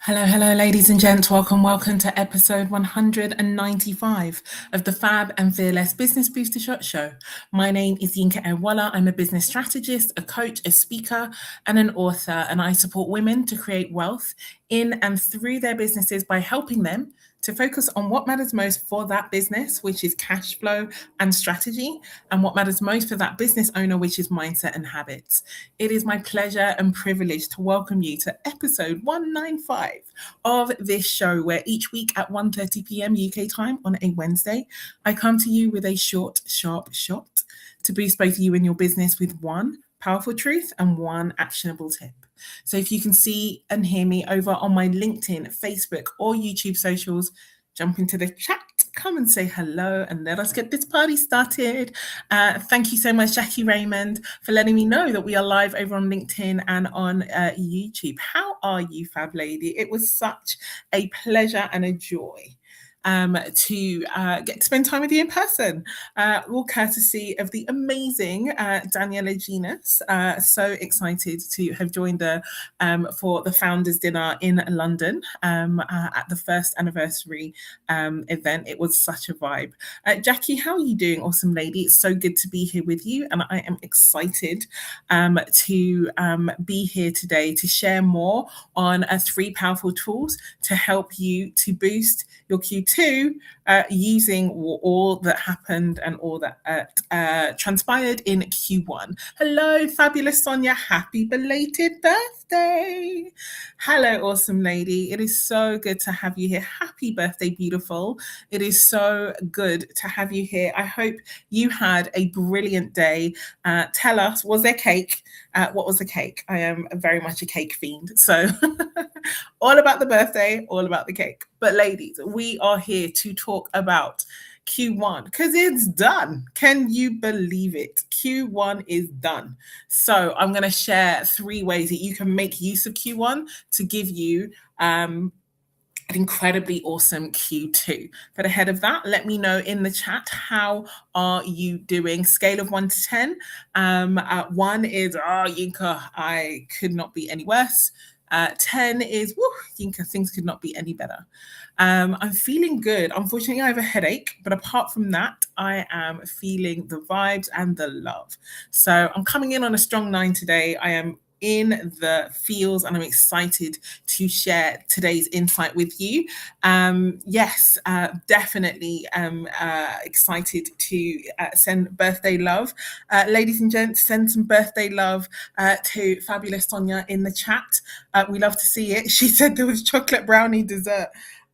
Hello, ladies and gents. Welcome to episode 195 of the FAB and Fearless Business Booster Show. My name is Yinka. I'm a business strategist, a coach, a speaker, and an author, and I support women to create wealth in and through their businesses by helping them to focus on what matters most for that business, which is cash flow and strategy, and what matters most for that business owner, which is mindset and habits. It is my pleasure and privilege to welcome you to episode 195 of this show, where each week at 1:30 p.m. UK time on a Wednesday, I come to you with a short, sharp shot to boost both you and your business with one powerful truth and one actionable tip. So if you can see and hear me over on my LinkedIn, Facebook, or YouTube socials, jump into the chat, come and say hello, and let us get this party started. Thank you so much, Jackie Raymond, for letting me know that we are live over on LinkedIn and on YouTube. How are you, Fab Lady? It was such a pleasure and a joy to get to spend time with you in person, all courtesy of the amazing Daniela Genus. So excited to have joined her for the Founders Dinner in London at the first anniversary event. It was such a vibe. Jackie, how are you doing, awesome lady? It's so good to be here with you, and I am excited to be here today to share more on 3 powerful tools to help you to boost your Q2 using all that happened and all that transpired in Q1. Hello, fabulous Sonia. Happy belated birthday. Hello, awesome lady. It is so good to have you here. Happy birthday, beautiful. It is so good to have you here. I hope you had a brilliant day. Tell us, was there cake? What was the cake? I am very much a cake fiend. So all about the birthday, all about the cake. But ladies, we are here to talk about Q1 because it's done. Can you believe it? Q1 is done. So I'm going to share 3 ways that you can make use of Q1 to give you an incredibly awesome Q2. But ahead of that, let me know in the chat, how are you doing? Scale of 1 to 10. 1 is, Yinka, I could not be any worse. 10 is, Yinka, things could not be any better. I'm feeling good. Unfortunately, I have a headache, but apart from that, I am feeling the vibes and the love. So I'm coming in on a strong 9 today. I am in the feels and I'm excited to share today's insight with you. Yes, definitely excited to send birthday love. Ladies and gents, send some birthday love to fabulous Sonia in the chat. We love to see it. She said there was chocolate brownie dessert.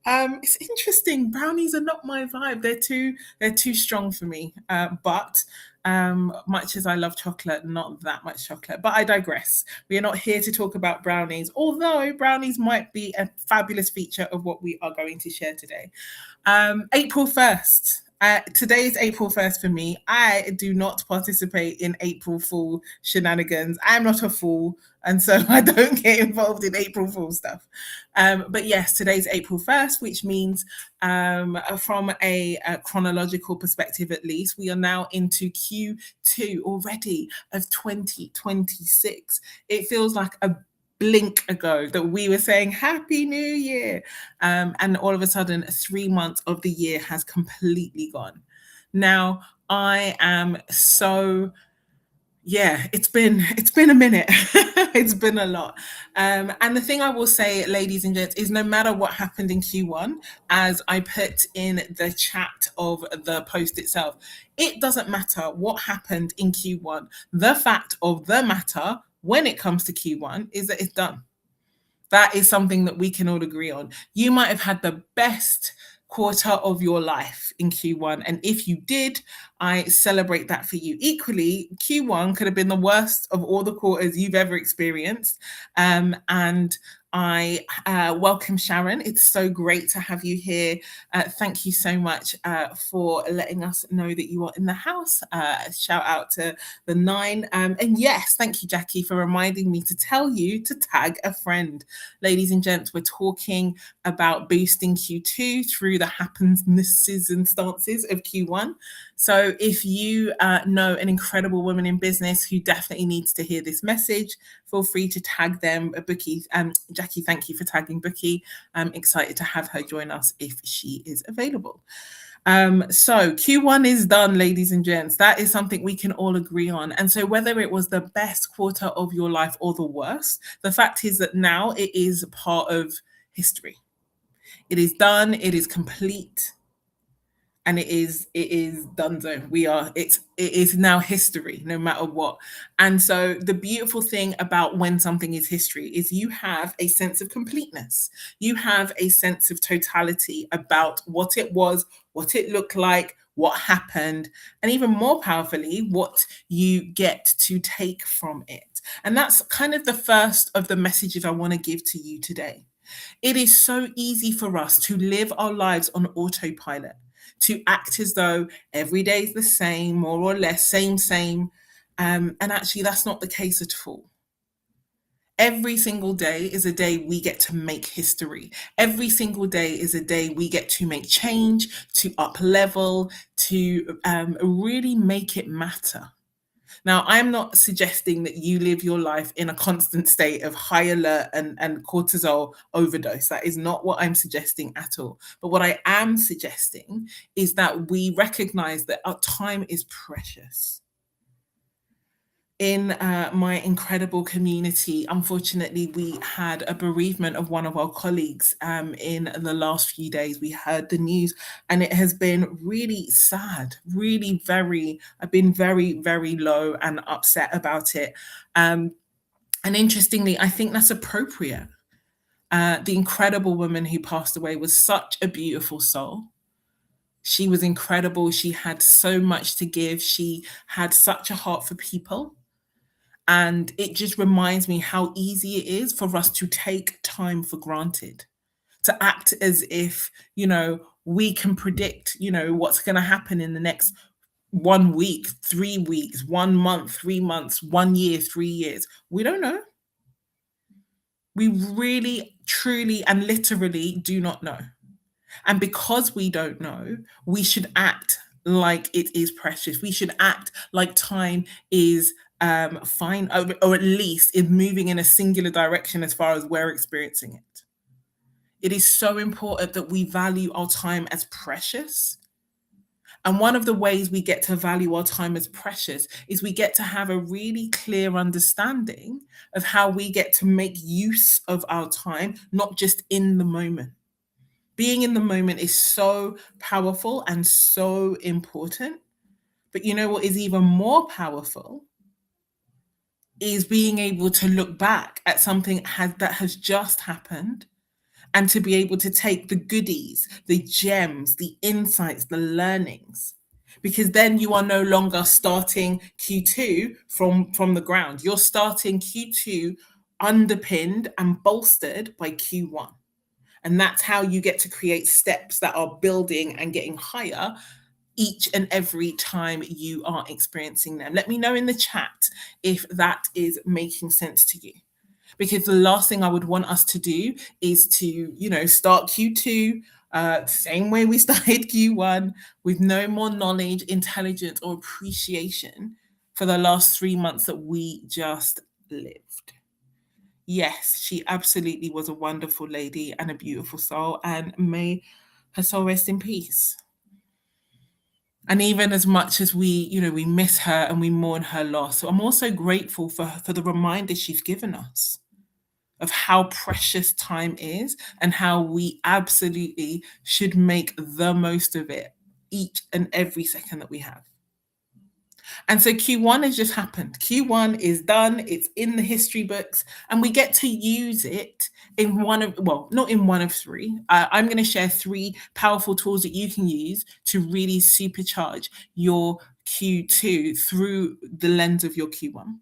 It's interesting. Brownies are not my vibe. They're too strong for me. But much as I love chocolate, not that much chocolate. But I digress. We are not here to talk about brownies, although brownies might be a fabulous feature of what we are going to share today. April 1st. Today's April 1st for me. I do not participate in April Fool shenanigans. I'm not a fool, and so I don't get involved in April Fool stuff. But yes, today's April 1st, which means from a chronological perspective at least, we are now into Q2 already of 2026. It feels like a blink ago that we were saying Happy New Year, and all of a sudden 3 months of the year has completely gone. Now I am so it's been a minute. It's been a lot. And the thing I will say, ladies and gents, is no matter what happened in Q1, as I put in the chat of the post itself, it doesn't matter what happened in Q1. The fact of the matter when it comes to Q1 is that it's done. That is something that we can all agree on. You might have had the best quarter of your life in Q1. And if you did, I celebrate that for you. Equally, Q1 could have been the worst of all the quarters you've ever experienced. And I welcome Sharon. It's so great to have you here. Thank you so much for letting us know that you are in the house. Shout out to the 9. And yes, thank you, Jackie, for reminding me to tell you to tag a friend. Ladies and gents, we're talking about boosting Q2 through the happenesses and stances of Q1. So if you know an incredible woman in business who definitely needs to hear this message, feel free to tag them. Bookie, Jackie, thank you for tagging Bookie. I'm excited to have her join us if she is available. So Q1 is done, ladies and gents. That is something we can all agree on. And so whether it was the best quarter of your life or the worst, the fact is that now it is part of history. It is done, it is complete, and it is donezo. It is now history, no matter what. And so the beautiful thing about when something is history is you have a sense of completeness. You have a sense of totality about what it was, what it looked like, what happened, and even more powerfully, what you get to take from it. And that's kind of the first of the messages I want to give to you today. It is so easy for us to live our lives on autopilot, to act as though every day is the same, more or less, same. And actually, that's not the case at all. Every single day is a day we get to make history. Every single day is a day we get to make change, to up level, to really make it matter. Now, I'm not suggesting that you live your life in a constant state of high alert and cortisol overdose. That is not what I'm suggesting at all. But what I am suggesting is that we recognize that our time is precious. In my incredible community, unfortunately, we had a bereavement of one of our colleagues in the last few days. We heard the news and it has been really sad, I've been very, very low and upset about it. And interestingly, I think that's appropriate. The incredible woman who passed away was such a beautiful soul. She was incredible. She had so much to give. She had such a heart for people. And it just reminds me how easy it is for us to take time for granted, to act as if, we can predict, what's going to happen in the next 1 week, 3 weeks, 1 month, 3 months, 1 year, 3 years. We don't know. We really, truly, and literally do not know. And because we don't know, we should act like it is precious. We should act like time is fine, or at least is moving in a singular direction as far as we're experiencing it. It is so important that we value our time as precious. And one of the ways we get to value our time as precious is we get to have a really clear understanding of how we get to make use of our time, not just in the moment. Being in the moment is so powerful and so important. But you know what is even more powerful is being able to look back at something that has just happened and to be able to take the goodies, the gems, the insights, the learnings. Because then you are no longer starting Q2 from the ground. You're starting Q2 underpinned and bolstered by Q1. And that's how you get to create steps that are building and getting higher each and every time you are experiencing them. Let me know in the chat if that is making sense to you. Because the last thing I would want us to do is to, start Q2 same way we started Q1 with no more knowledge, intelligence, or appreciation for the last 3 months that we just lived. Yes, she absolutely was a wonderful lady and a beautiful soul, and may her soul rest in peace. And even as much as we miss her and we mourn her loss, so I'm also grateful for the reminder she's given us of how precious time is and how we absolutely should make the most of it each and every second that we have. And so Q1 has just happened. Q1 is done. It's in the history books, and we get to use it in not in one of three. I'm going to share 3 powerful tools that you can use to really supercharge your Q2 through the lens of your Q1.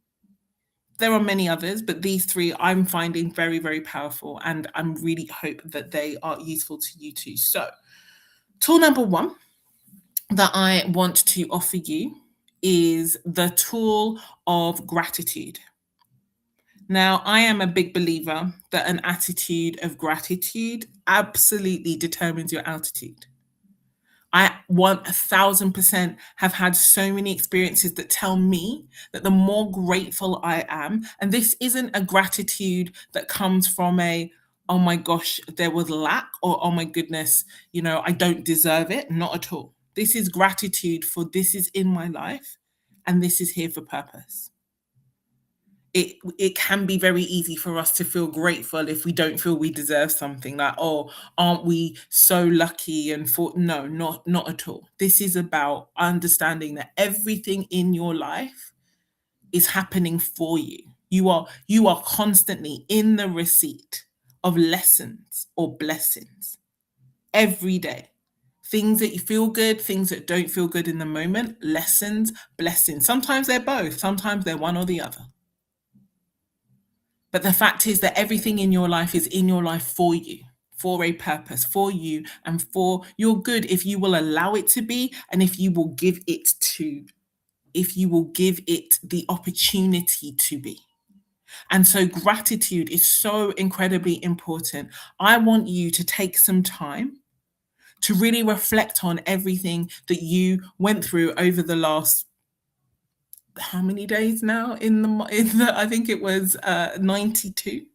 There are many others, but these 3 I'm finding very, very powerful, and I'm really hope that they are useful to you too. So, tool number 1 that I want to offer you is the tool of gratitude. Now, I am a big believer that an attitude of gratitude absolutely determines your altitude. I 1000% have had so many experiences that tell me that the more grateful I am, and this isn't a gratitude that comes from a, oh my gosh, there was lack, or oh my goodness, I don't deserve it. Not at all. This is gratitude for this is in my life and this is here for purpose. It can be very easy for us to feel grateful if we don't feel we deserve something, like, oh, aren't we so lucky, and for no, not at all. This is about understanding that everything in your life is happening for you. You are constantly in the receipt of lessons or blessings every day. Things that you feel good, things that don't feel good in the moment, lessons, blessings. Sometimes they're both, sometimes they're one or the other. But the fact is that everything in your life is in your life for you, for a purpose, for you, and for your good, if you will allow it to be, and if you will give it the opportunity to be. And so gratitude is so incredibly important. I want you to take some time to really reflect on everything that you went through over the last, how many days now, in the I think it was 92,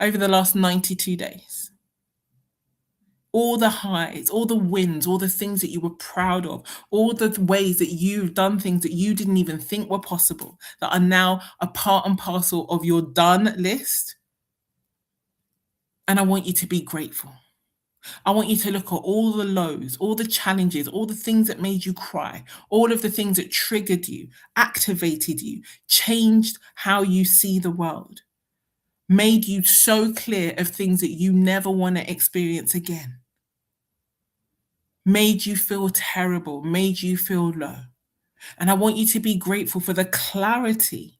over the last 92 days. All the highs, all the wins, all the things that you were proud of, all the ways that you've done things that you didn't even think were possible, that are now a part and parcel of your done list. And I want you to be grateful. I want you to look at all the lows, all the challenges, all the things that made you cry, all of the things that triggered you, activated you, changed how you see the world, made you so clear of things that you never want to experience again, made you feel terrible, made you feel low. And I want you to be grateful for the clarity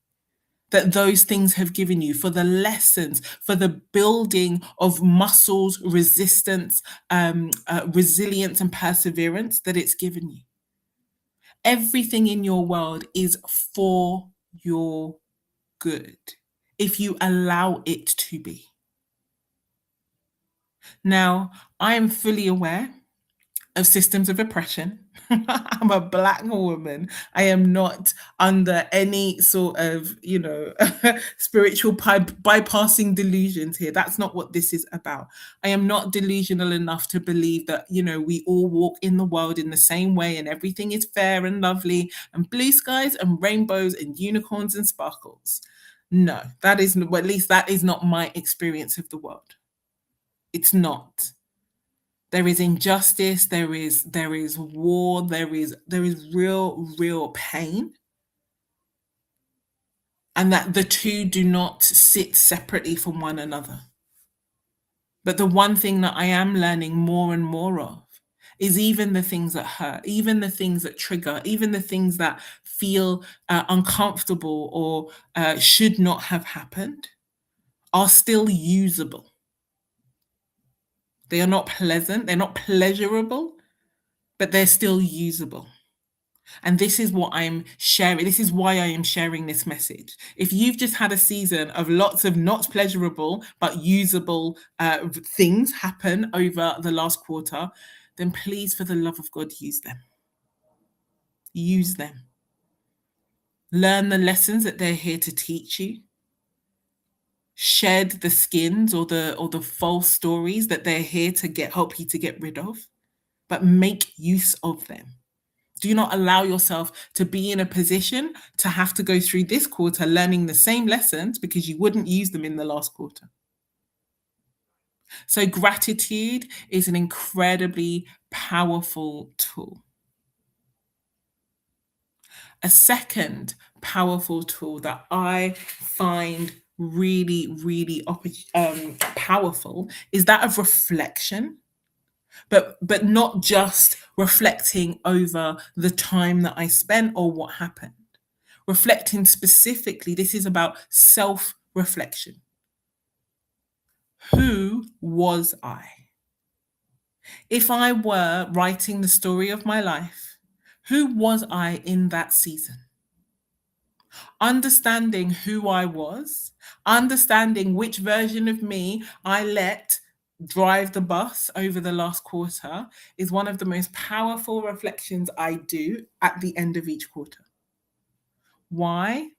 that those things have given you, for the lessons, for the building of muscles, resistance, resilience, and perseverance that it's given you. Everything in your world is for your good if you allow it to be. Now, I am fully aware of systems of oppression. I'm a Black woman. I am not under any sort of, spiritual bypassing delusions here. That's not what this is about. I am not delusional enough to believe that, we all walk in the world in the same way and everything is fair and lovely and blue skies and rainbows and unicorns and sparkles. No, well, at least that is not my experience of the world. It's not. There is injustice, there is war, there is real pain, and that the two do not sit separately from one another. But the one thing that I am learning more and more of is even the things that hurt, even the things that trigger, even the things that feel uncomfortable or should not have happened are still usable. They are not pleasant, they're not pleasurable, but they're still usable. And this is what I'm sharing. This is why I am sharing this message. If you've just had a season of lots of not pleasurable but usable things happen over the last quarter, then please, for the love of God, use them. Use them. Learn the lessons that they're here to teach you. Shed the skins or the false stories that they're here to help you to get rid of, but make use of them. Do not allow yourself to be in a position to have to go through this quarter learning the same lessons because you wouldn't use them in the last quarter. So gratitude is an incredibly powerful tool. A second powerful tool that I find really, really powerful is that of reflection. But not just reflecting over the time that I spent or what happened. Reflecting specifically, this is about self-reflection. Who was I? If I were writing the story of my life, who was I in that season? Understanding who I was, understanding which version of me I let drive the bus over the last quarter is one of the most powerful reflections I do at the end of each quarter. Why?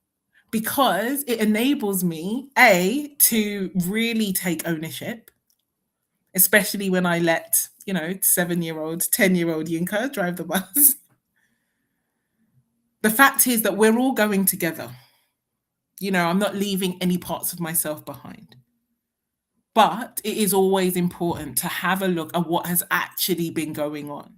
Because it enables me, A, to really take ownership, especially when I let, 7-year-old, 10-year-old Yinka drive the bus. The fact is that we're all going together. I'm not leaving any parts of myself behind. But it is always important to have a look at what has actually been going on.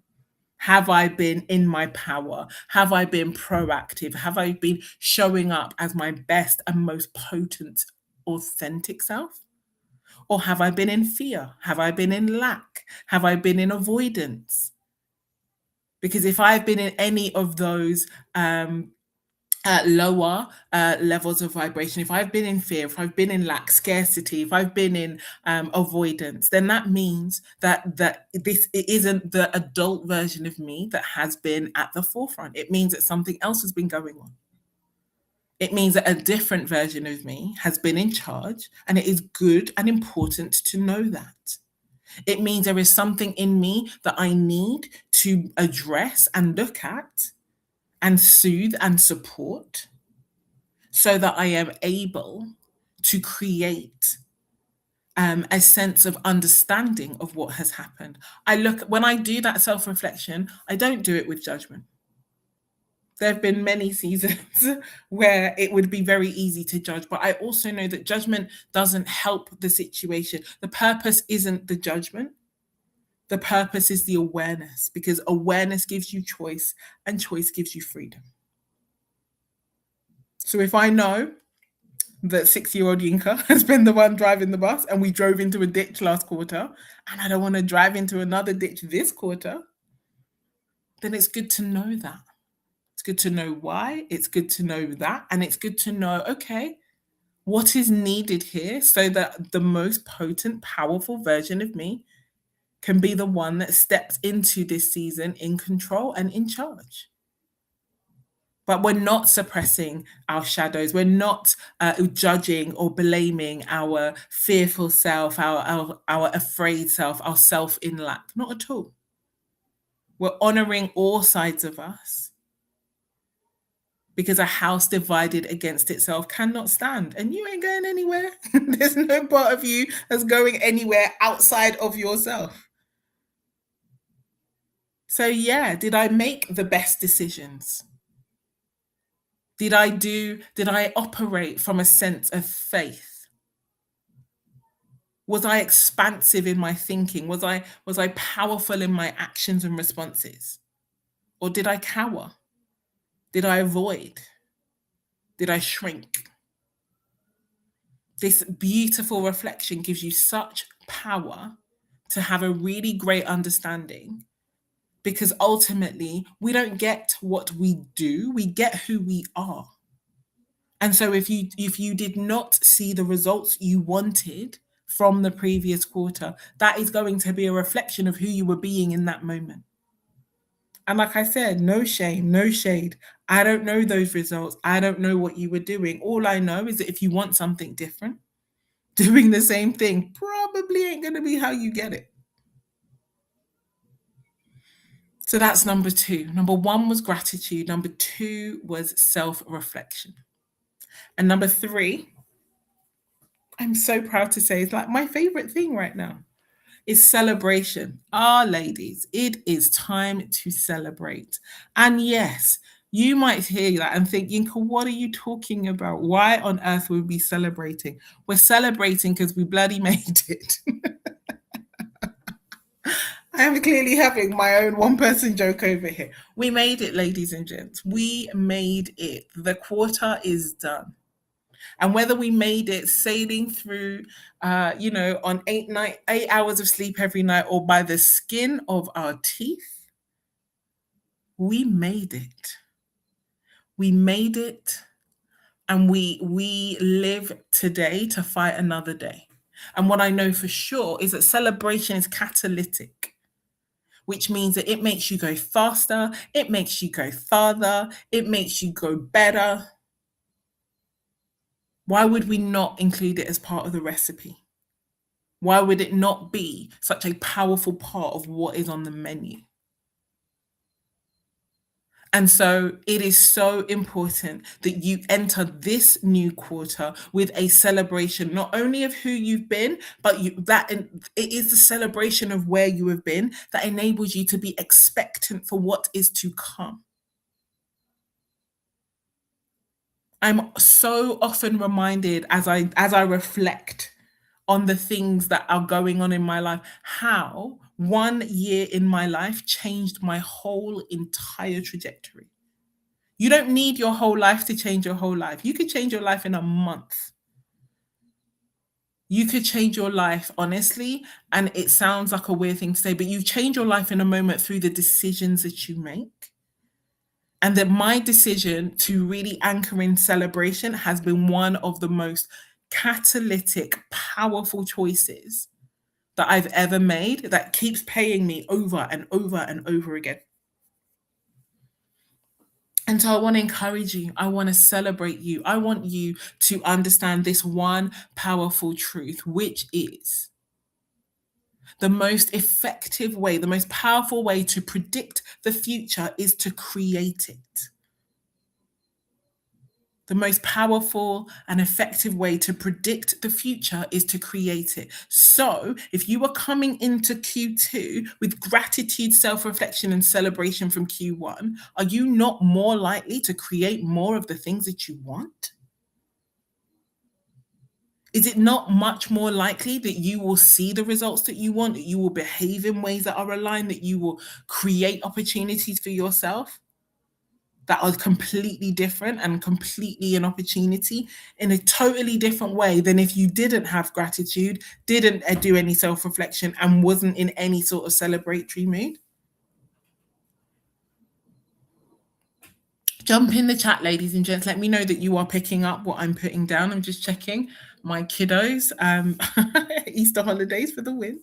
Have I been in my power? Have I been proactive? Have I been showing up as my best and most potent, authentic self? Or have I been in fear? Have I been in lack? Have I been in avoidance? Because if I've been in any of those lower levels of vibration, if I've been in fear, if I've been in lack, scarcity, if I've been in avoidance, then that means that it isn't the adult version of me that has been at the forefront. It means that something else has been going on. It means that a different version of me has been in charge, and it is good and important to know that. It means there is something in me that I need to address and look at and soothe and support so that I am able to create a sense of understanding of what has happened. When I do that self-reflection, I don't do it with judgment. There have been many seasons where it would be very easy to judge, but I also know that judgment doesn't help the situation. The purpose isn't the judgment. The purpose is the awareness, because awareness gives you choice and choice gives you freedom. So if I know that 6-year-old Yinka has been the one driving the bus and we drove into a ditch last quarter, and I don't want to drive into another ditch this quarter, then it's good to know that. It's good to know why. It's good to know that. And it's good to know, okay, what is needed here so that the most potent, powerful version of me can be the one that steps into this season in control and in charge. But we're not suppressing our shadows. We're not judging or blaming our fearful self, our afraid self, our self in lack. Not at all. We're honoring all sides of us, because a house divided against itself cannot stand, and you ain't going anywhere. There's no part of you that's going anywhere outside of yourself. So yeah, did I make the best decisions? Did I operate from a sense of faith? Was I expansive in my thinking? Was I powerful in my actions and responses? Or did I cower? Did I avoid? Did I shrink? This beautiful reflection gives you such power to have a really great understanding, because ultimately we don't get what we do, we get who we are. And so if you did not see the results you wanted from the previous quarter, that is going to be a reflection of who you were being in that moment. And like I said, no shame, no shade. I don't know those results. I don't know what you were doing. All I know is that if you want something different, doing the same thing probably ain't going to be how you get it. So that's number 2. Number 1 was gratitude. Number 2 was self-reflection. And number 3, I'm so proud to say, it's like my favorite thing right now, is celebration. Ladies, it is time to celebrate. And yes, you might hear that and think, Yinka, what are you talking about? Why on earth would we be celebrating? We're celebrating because we bloody made it. I am clearly having my own one-person joke over here. We made it, ladies and gents. We made it. The quarter is done. And whether we made it sailing through, on 8 hours of sleep every night, or by the skin of our teeth, we made it. We made it, and we live today to fight another day. And what I know for sure is that celebration is catalytic, which means that it makes you go faster, it makes you go farther, it makes you go better. Why would we not include it as part of the recipe? Why would it not be such a powerful part of what is on the menu? And so it is so important that you enter this new quarter with a celebration, not only of who you've been, but it is the celebration of where you have been that enables you to be expectant for what is to come. I'm so often reminded as I reflect on the things that are going on in my life, how 1 year in my life changed my whole entire trajectory. You don't need your whole life to change your whole life. You could change your life in a month. You could change your life, honestly, and it sounds like a weird thing to say, but you change your life in a moment through the decisions that you make. And that my decision to really anchor in celebration has been one of the most catalytic, powerful choices that I've ever made that keeps paying me over and over and over again. And so I want to encourage you. I want to celebrate you. I want you to understand this one powerful truth, which is the most effective way, the most powerful way to predict the future is to create it. The most powerful and effective way to predict the future is to create it. So, if you are coming into Q2 with gratitude, self reflection, and celebration from Q1, are you not more likely to create more of the things that you want? Is it not much more likely that you will see the results that you want, that you will behave in ways that are aligned, that you will create opportunities for yourself that are completely different and completely an opportunity in a totally different way than if you didn't have gratitude, didn't do any self reflection, and wasn't in any sort of celebratory mood? Jump in the chat, ladies and gents. Let me know that you are picking up what I'm putting down. I'm just checking my kiddos. Easter holidays for the win.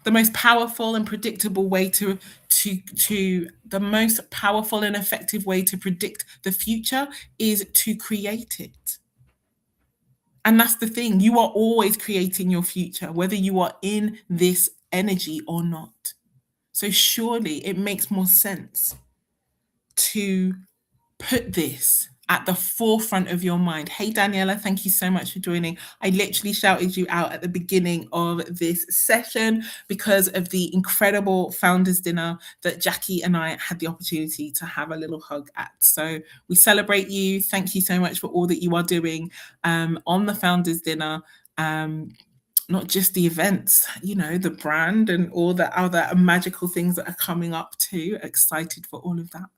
The most powerful and predictable way to the most powerful and effective way to predict the future is to create it. And that's the thing. You are always creating your future, whether you are in this energy or not. So surely it makes more sense to put this at the forefront of your mind. Hey, Daniela, thank you so much for joining. I literally shouted you out at the beginning of this session because of the incredible founders dinner that Jackie and I had the opportunity to have a little hug at. So we celebrate you. Thank you so much for all that you are doing on the founders dinner. Not just the events, the brand and all the other magical things that are coming up too. Excited for all of that.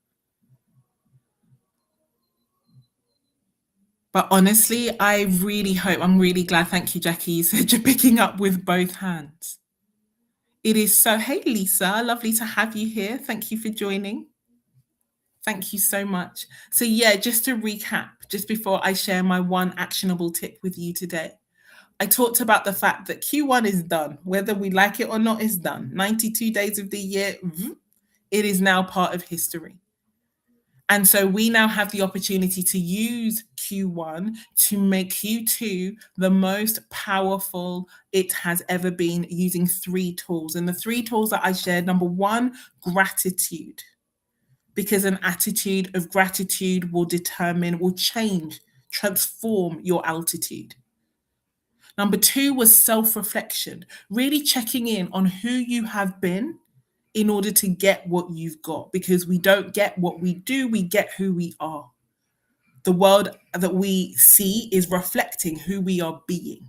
But honestly, I really hope, I'm really glad. Thank you, Jackie. You said you're picking up with both hands. It is so, hey, Lisa, lovely to have you here. Thank you for joining. Thank you so much. So, yeah, just to recap, just before I share my one actionable tip with you today, I talked about the fact that Q1 is done. Whether we like it or not, it's done. 92 days of the year, it is now part of history. And so we now have the opportunity to use Q1 to make Q2 the most powerful it has ever been using 3 tools. And the 3 tools that I shared, number 1, gratitude. Because an attitude of gratitude will change, transform your altitude. Number 2 was self-reflection, really checking in on who you have been in order to get what you've got, because we don't get what we do, we get who we are. The world that we see is reflecting who we are being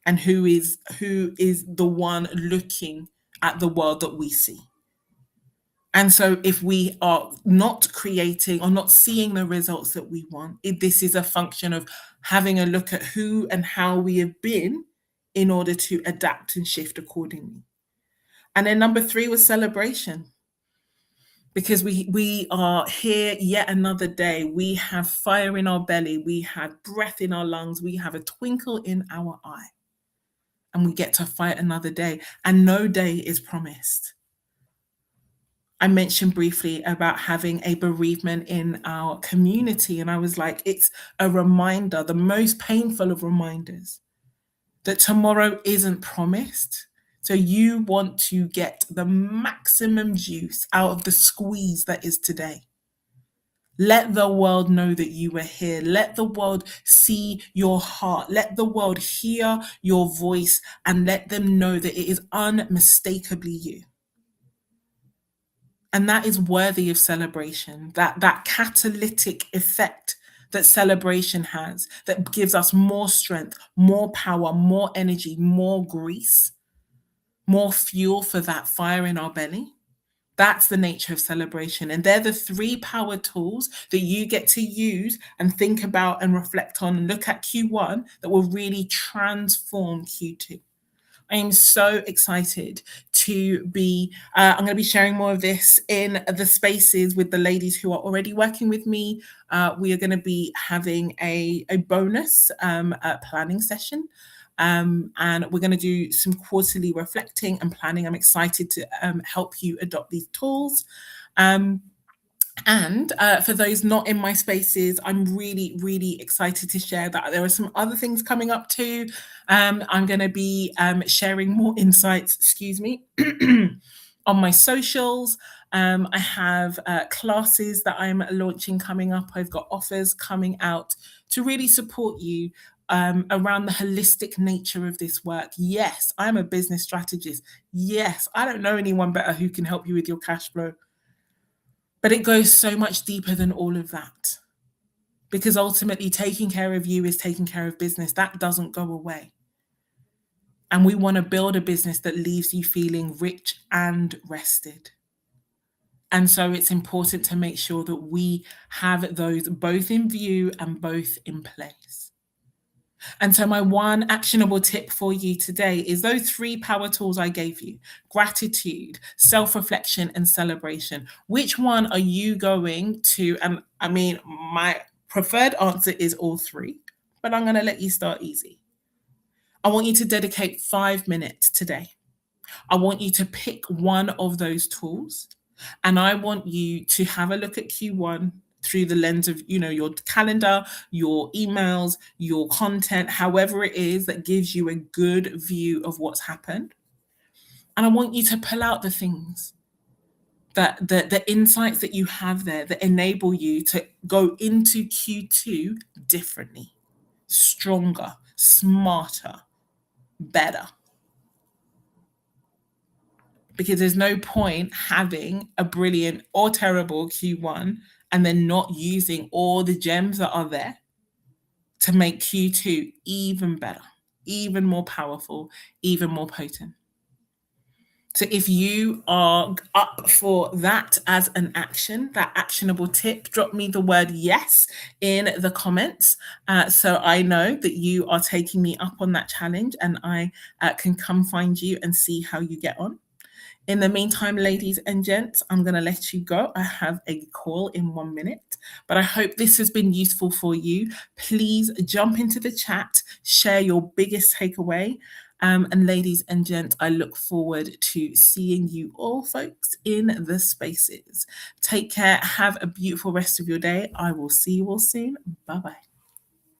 and who is the one looking at the world that we see. And so if we are not creating or not seeing the results that we want, this is a function of having a look at who and how we have been in order to adapt and shift accordingly. And then number 3 was celebration. Because we are here yet another day. We have fire in our belly. We have breath in our lungs. We have a twinkle in our eye. And we get to fight another day. And no day is promised. I mentioned briefly about having a bereavement in our community, and I was like, it's a reminder, the most painful of reminders, that tomorrow isn't promised. So you want to get the maximum juice out of the squeeze that is today. Let the world know that you were here. Let the world see your heart. Let the world hear your voice and let them know that it is unmistakably you. And that is worthy of celebration. That catalytic effect that celebration has, that gives us more strength, more power, more energy, more grease, more fuel for that fire in our belly. That's the nature of celebration. And they're the three power tools that you get to use and think about and reflect on and look at Q1 that will really transform Q2. I am so excited to be, I'm going to be sharing more of this in the spaces with the ladies who are already working with me. We are going to be having a bonus planning session. And we're going to do some quarterly reflecting and planning. I'm excited to help you adopt these tools. And for those not in my spaces, I'm really, really excited to share that there are some other things coming up too. I'm going to be sharing more insights, on my socials. I have classes that I'm launching coming up. I've got offers coming out to really support you around the holistic nature of this work. Yes, I'm a business strategist. Yes, I don't know anyone better who can help you with your cash flow. But it goes so much deeper than all of that. Because ultimately, taking care of you is taking care of business. That doesn't go away. And we want to build a business that leaves you feeling rich and rested. And so it's important to make sure that we have those both in view and both in place. And so, my one actionable tip for you today is those three power tools I gave you: gratitude, self reflection, and celebration. Which one are you going to? I mean, my preferred answer is all three, but I'm going to let you start easy. I want you to dedicate 5 minutes today. I want you to pick one of those tools, and I want you to have a look at Q1 through the lens of, your calendar, your emails, your content, however it is that gives you a good view of what's happened. And I want you to pull out the things that the insights that you have there that enable you to go into Q2 differently, stronger, smarter, better. Because there's no point having a brilliant or terrible Q1 and then not using all the gems that are there to make Q2 even better, even more powerful, even more potent. So if you are up for that as an action, that actionable tip, drop me the word yes in the comments, so I know that you are taking me up on that challenge, and I can come find you and see how you get on. In the meantime, ladies and gents, I'm going to let you go. I have a call in 1 minute, but I hope this has been useful for you. Please jump into the chat, share your biggest takeaway. And ladies and gents, I look forward to seeing you all, folks, in the spaces. Take care. Have a beautiful rest of your day. I will see you all soon. Bye-bye.